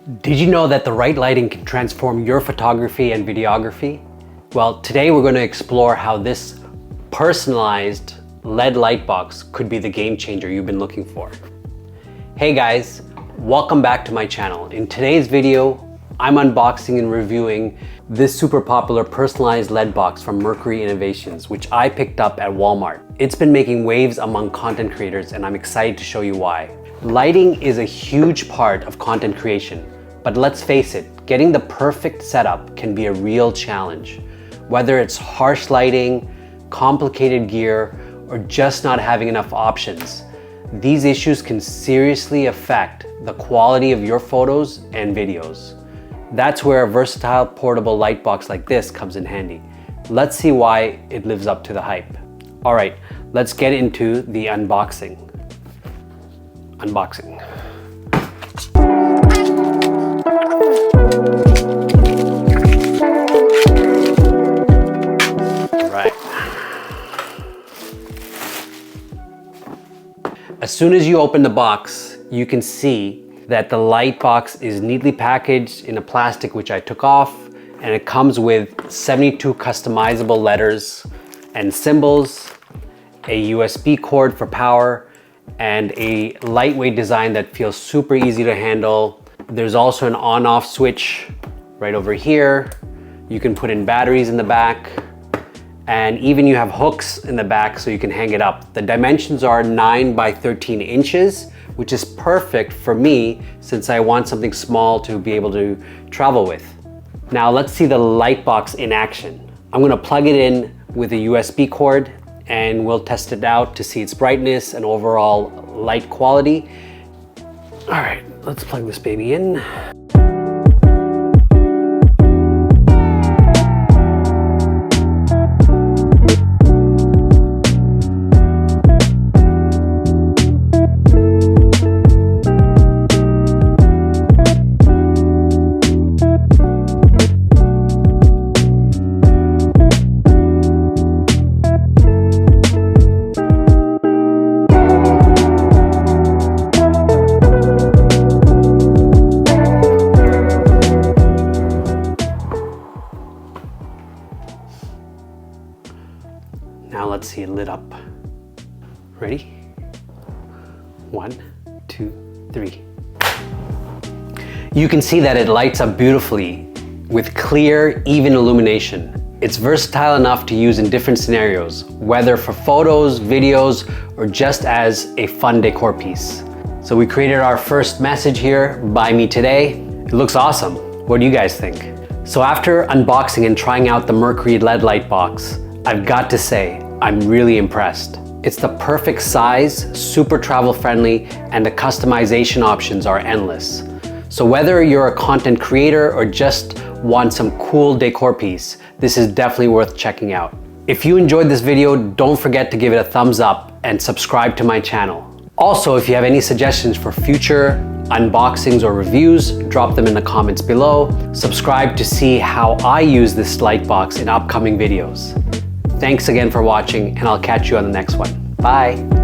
Did you know that the right lighting can transform your photography and videography? Well, today we're going to explore how this personalized LED light box could be the game changer you've been looking for. Hey guys, welcome back to my channel. In today's video, I'm unboxing and reviewing this super popular personalized LED box from Mercury Innovations, which I picked up at Walmart. It's been making waves among content creators and I'm excited to show you why. Lighting is a huge part of content creation, but let's face it, getting the perfect setup can be a real challenge. Whether it's harsh lighting, complicated gear, or just not having enough options, these issues can seriously affect the quality of your photos and videos. That's where a versatile portable light box like this comes in handy. Let's see why it lives up to the hype. All right, let's get into the unboxing. Right. As soon as you open the box, you can see that the light box is neatly packaged in a plastic, which I took off, and it comes with 72 customizable letters and symbols, a USB cord for power, and a lightweight design that feels super easy to handle. There's also an on-off switch right over here. You can put in batteries in the back, and even you have hooks in the back so you can hang it up. The dimensions are 9 by 13 inches, which is perfect for me since I want something small to be able to travel with. Now let's see the light box in action. I'm gonna plug it in with a USB cord and we'll test it out to see its brightness and overall light quality. All right, let's plug this baby in. Now let's see it lit up. Ready? 1, 2, 3. You can see that it lights up beautifully with clear, even illumination. It's versatile enough to use in different scenarios, whether for photos, videos, or just as a fun decor piece. So we created our first message here, buy me today. It looks awesome. What do you guys think? So after unboxing and trying out the Mercury LED light box, I've got to say, I'm really impressed. It's the perfect size, super travel friendly, and the customization options are endless. So whether you're a content creator or just want some cool decor piece, this is definitely worth checking out. If you enjoyed this video, don't forget to give it a thumbs up and subscribe to my channel. Also, if you have any suggestions for future unboxings or reviews, drop them in the comments below. Subscribe to see how I use this light box in upcoming videos. Thanks again for watching, and I'll catch you on the next one. Bye.